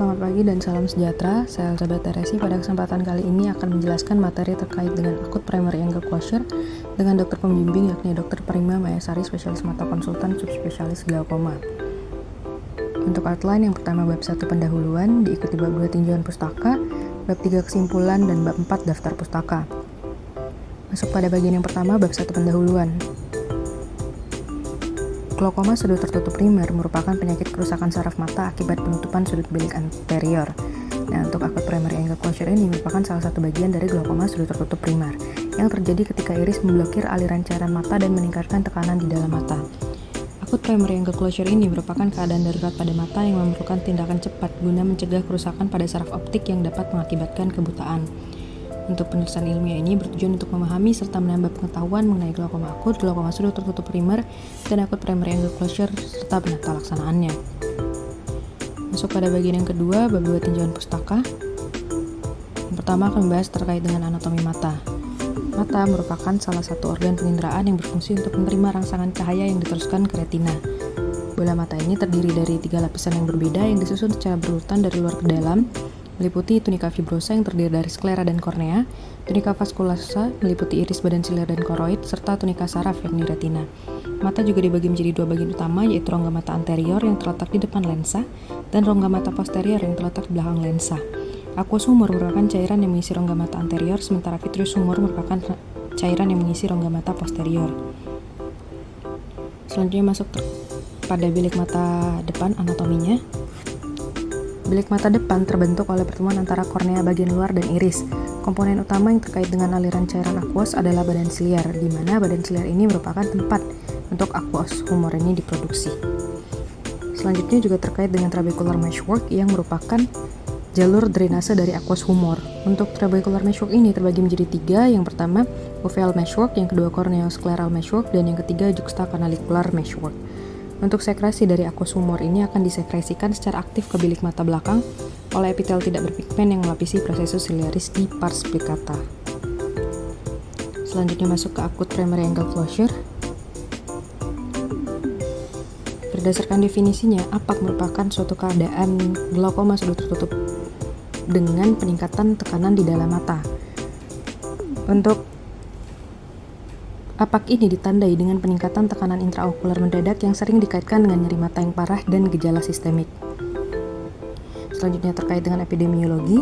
Selamat pagi dan salam sejahtera. Saya Elizabeth Teresi. Pada kesempatan kali ini akan menjelaskan materi terkait dengan acute primary angle closure dengan dokter pembimbing yakni Dr. Prima Mayasari, spesialis mata konsultan subspesialis glaukoma. Untuk outline, yang pertama bab 1 pendahuluan, diikuti bab 2 tinjauan pustaka, bab 3 kesimpulan, dan bab 4 daftar pustaka. Masuk pada bagian yang pertama, bab 1 pendahuluan. Glaukoma sudut tertutup primer merupakan penyakit kerusakan saraf mata akibat penutupan sudut bilik anterior. Nah, untuk acute primary angle closure ini merupakan salah satu bagian dari glaukoma sudut tertutup primer yang terjadi ketika iris memblokir aliran cairan mata dan meningkatkan tekanan di dalam mata. Acute primary angle closure ini merupakan keadaan darurat pada mata yang memerlukan tindakan cepat guna mencegah kerusakan pada saraf optik yang dapat mengakibatkan kebutaan. Untuk penulisan ilmiah ini bertujuan untuk memahami serta menambah pengetahuan mengenai glaukoma akut, glaukoma sudut tertutup primer, dan acute primary angle closure serta penata laksanaannya. Masuk pada bagian yang kedua, bab 2 tinjauan pustaka. Yang pertama akan membahas terkait dengan anatomi mata. Mata merupakan salah satu organ penginderaan yang berfungsi untuk menerima rangsangan cahaya yang diteruskan ke retina. Bola mata ini terdiri dari 3 lapisan yang berbeda yang disusun secara berurutan dari luar ke dalam, meliputi tunika fibrosa yang terdiri dari sklera dan kornea, tunika vaskulosa meliputi iris, badan silir, dan koroid, serta tunika saraf yakni retina. Mata juga dibagi menjadi 2 bagian utama, yaitu rongga mata anterior yang terletak di depan lensa dan rongga mata posterior yang terletak di belakang lensa. Aqueous humor merupakan cairan yang mengisi rongga mata anterior, sementara vitreous humor merupakan cairan yang mengisi rongga mata posterior. Selanjutnya masuk pada bilik mata depan, anatominya. Bilik mata depan terbentuk oleh pertemuan antara kornea bagian luar dan iris. Komponen utama yang terkait dengan aliran cairan aqueous adalah badan siliar, di mana badan siliar ini merupakan tempat untuk aqueous humor ini diproduksi. Selanjutnya juga terkait dengan trabecular meshwork yang merupakan jalur drainase dari aqueous humor. Untuk trabecular meshwork ini terbagi menjadi 3. Yang pertama uveal meshwork, yang kedua corneoscleral meshwork, dan yang ketiga juxtacanalicular meshwork. Untuk sekresi dari aqueous humor ini akan disekresikan secara aktif ke bilik mata belakang oleh epitel tidak berpigmen yang melapisi prosesus ciliaris di pars plicata. Selanjutnya masuk ke acute primary angle closure. Berdasarkan definisinya, APAC merupakan suatu keadaan glaukoma sudut tertutup dengan peningkatan tekanan di dalam mata. Untuk APAC ini ditandai dengan peningkatan tekanan intraokular mendadak yang sering dikaitkan dengan nyeri mata yang parah dan gejala sistemik. Selanjutnya terkait dengan epidemiologi.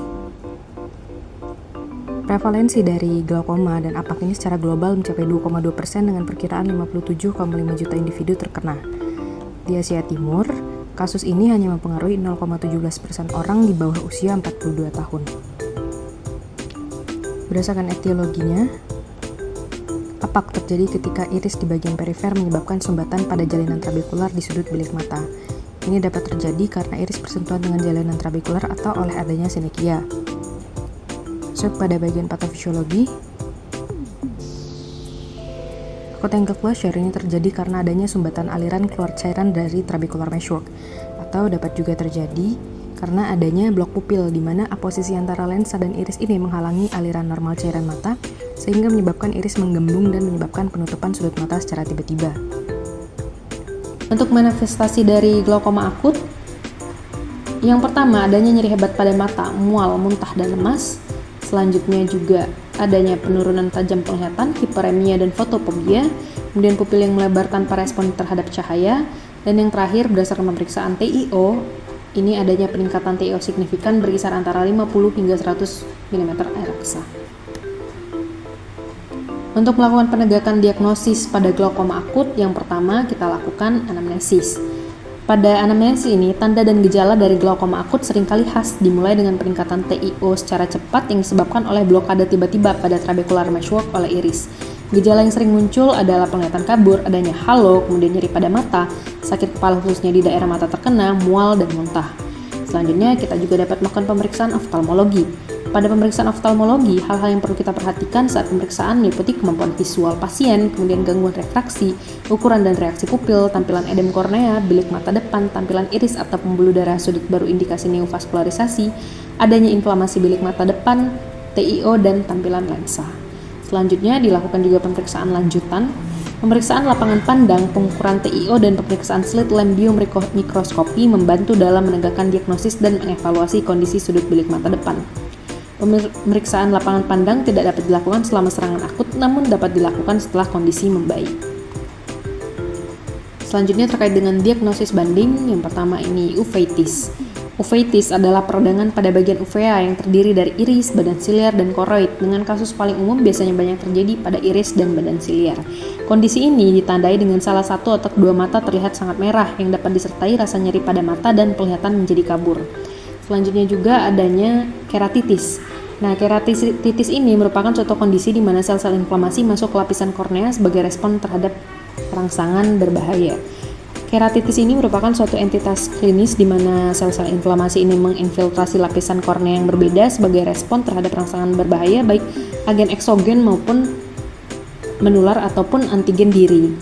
Prevalensi dari glaukoma dan APAC ini secara global mencapai 2,2% dengan perkiraan 57,5 juta individu terkena. Di Asia Timur, kasus ini hanya mempengaruhi 0,17% orang di bawah usia 42 tahun. Berdasarkan etiologinya, APAC terjadi ketika iris di bagian perifer menyebabkan sumbatan pada jalinan trabekular di sudut bilik mata. Ini dapat terjadi karena iris bersentuhan dengan jalinan trabekular atau oleh adanya sinekia. Masuk pada bagian patofisiologi. Acute angle closure ini terjadi karena adanya sumbatan aliran keluar cairan dari trabecular meshwork, atau dapat juga terjadi karena adanya blok pupil di mana aposisi antara lensa dan iris ini menghalangi aliran normal cairan mata sehingga menyebabkan iris menggembung dan menyebabkan penutupan sudut mata secara tiba-tiba. Untuk manifestasi dari glaukoma akut, yang pertama adanya nyeri hebat pada mata, mual, muntah, dan lemas. Selanjutnya juga adanya penurunan tajam penglihatan, hiperemia, dan fotofobia. Kemudian pupil yang melebar tanpa respon terhadap cahaya. Dan yang terakhir berdasarkan pemeriksaan TIO, ini adanya peningkatan TIO signifikan berkisar antara 50 hingga 100 mm air reksa. Untuk melakukan penegakan diagnosis pada glaukoma akut, yang pertama kita lakukan anamnesis. Pada anamnesis ini, tanda dan gejala dari glaukoma akut seringkali khas dimulai dengan peningkatan TIO secara cepat yang disebabkan oleh blokade tiba-tiba pada trabecular meshwork oleh iris. Gejala yang sering muncul adalah penglihatan kabur, adanya halo, kemudian nyeri pada mata, sakit kepala khususnya di daerah mata terkena, mual, dan muntah. Selanjutnya, kita juga dapat melakukan pemeriksaan oftalmologi. Pada pemeriksaan oftalmologi, hal-hal yang perlu kita perhatikan saat pemeriksaan meliputi kemampuan visual pasien, kemudian gangguan refraksi, ukuran dan reaksi pupil, tampilan edem kornea, bilik mata depan, tampilan iris atau pembuluh darah sudut baru indikasi neovaskularisasi, adanya inflamasi bilik mata depan, TIO, dan tampilan lensa. Selanjutnya dilakukan juga pemeriksaan lanjutan Pemeriksaan lapangan pandang, pengukuran TiO, dan pemeriksaan slit lamp biomikroskopi membantu dalam menegakkan diagnosis dan mengevaluasi kondisi sudut bilik mata depan. Pemeriksaan lapangan pandang tidak dapat dilakukan selama serangan akut, namun dapat dilakukan setelah kondisi membaik. Selanjutnya terkait dengan diagnosis banding, yang pertama ini uveitis. Uveitis adalah peradangan pada bagian uvea yang terdiri dari iris, badan siliar, dan koroid. Dengan kasus paling umum biasanya banyak terjadi pada iris dan badan siliar. Kondisi ini ditandai dengan salah satu atau kedua mata terlihat sangat merah yang dapat disertai rasa nyeri pada mata dan penglihatan menjadi kabur. Selanjutnya juga adanya keratitis. Nah, keratitis ini merupakan suatu kondisi di mana sel-sel inflamasi masuk ke lapisan kornea sebagai respon terhadap rangsangan berbahaya. Keratitis ini merupakan suatu entitas klinis di mana sel-sel inflamasi ini menginfiltrasi lapisan kornea yang berbeda sebagai respon terhadap rangsangan berbahaya baik agen eksogen maupun menular ataupun antigen diri.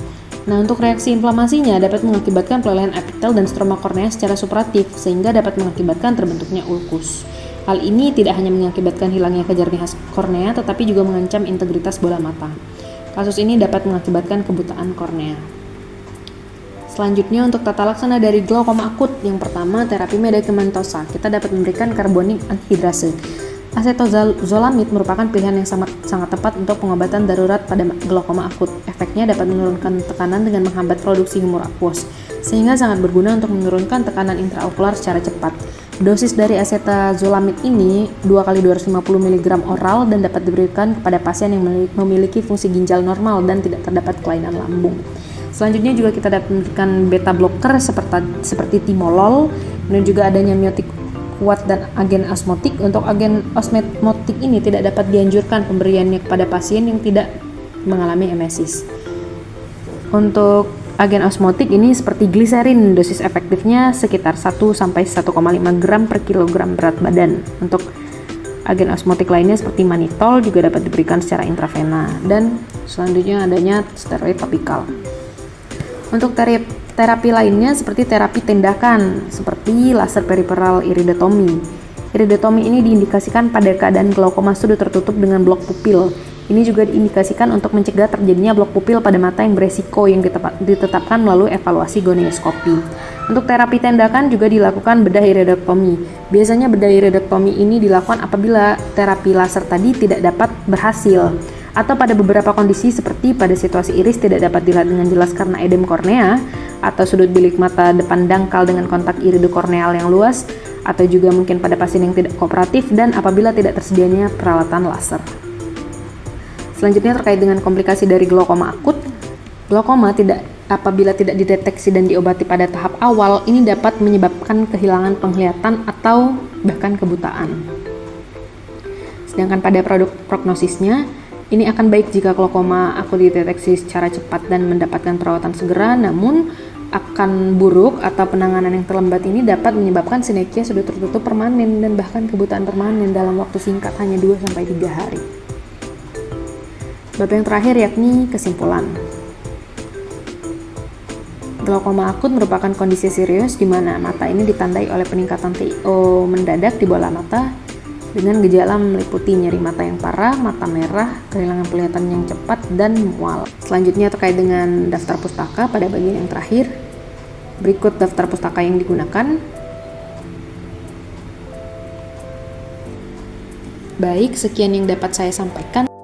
Nah, untuk reaksi inflamasinya dapat mengakibatkan pelelehan epitel dan stroma kornea secara supuratif sehingga dapat mengakibatkan terbentuknya ulkus. Hal ini tidak hanya mengakibatkan hilangnya kejernihan kornea tetapi juga mengancam integritas bola mata. Kasus ini dapat mengakibatkan kebutaan kornea. Selanjutnya untuk tata laksana dari glaukoma akut, yang pertama terapi medikamentosa. Kita dapat memberikan karbonik anhidrase. Acetazolamid merupakan pilihan yang sangat tepat untuk pengobatan darurat pada glaukoma akut. Efeknya dapat menurunkan tekanan dengan menghambat produksi humor aquos, sehingga sangat berguna untuk menurunkan tekanan intraokular secara cepat. Dosis dari acetazolamid ini 2x250 mg oral dan dapat diberikan kepada pasien yang memiliki fungsi ginjal normal dan tidak terdapat kelainan lambung. Selanjutnya juga kita dapat memberikan beta blocker seperti timolol, dan juga adanya miotik kuat dan agen osmotik. Untuk agen osmotik ini tidak dapat dianjurkan pemberiannya kepada pasien yang tidak mengalami emesis. Untuk agen osmotik ini seperti gliserin, dosis efektifnya sekitar 1-1,5 gram per kilogram berat badan. Untuk agen osmotik lainnya seperti manitol juga dapat diberikan secara intravena. Dan selanjutnya adanya steroid topikal. Untuk terapi lainnya seperti terapi tindakan seperti laser periferal iridotomi. Iridotomi ini diindikasikan pada keadaan glaukoma sudut tertutup dengan blok pupil. Ini juga diindikasikan untuk mencegah terjadinya blok pupil pada mata yang beresiko yang ditetapkan melalui evaluasi gonioskopi. Untuk terapi tindakan juga dilakukan bedah iridotomi. Biasanya bedah iridotomi ini dilakukan apabila terapi laser tadi tidak dapat berhasil, atau pada beberapa kondisi seperti pada situasi iris tidak dapat dilihat dengan jelas karena edem kornea, atau sudut bilik mata depan dangkal dengan kontak iridokorneal yang luas, atau juga mungkin pada pasien yang tidak kooperatif dan apabila tidak tersedianya peralatan laser. Selanjutnya terkait dengan komplikasi dari glaukoma akut. Glaukoma apabila tidak dideteksi dan diobati pada tahap awal, ini dapat menyebabkan kehilangan penglihatan atau bahkan kebutaan. Sedangkan pada produk prognosisnya, ini akan baik jika glaukoma akut dideteksi secara cepat dan mendapatkan perawatan segera, namun akan buruk atau penanganan yang terlambat ini dapat menyebabkan sineksia sudut tertutup permanen dan bahkan kebutaan permanen dalam waktu singkat hanya 2-3 hari. Bab yang terakhir yakni kesimpulan. Glaukoma akut merupakan kondisi serius di mana mata ini ditandai oleh peningkatan TiO mendadak di bola mata dengan gejala meliputi nyeri mata yang parah, mata merah, kehilangan penglihatan yang cepat, dan mual. Selanjutnya terkait dengan daftar pustaka pada bagian yang terakhir. Berikut daftar pustaka yang digunakan. Baik, sekian yang dapat saya sampaikan.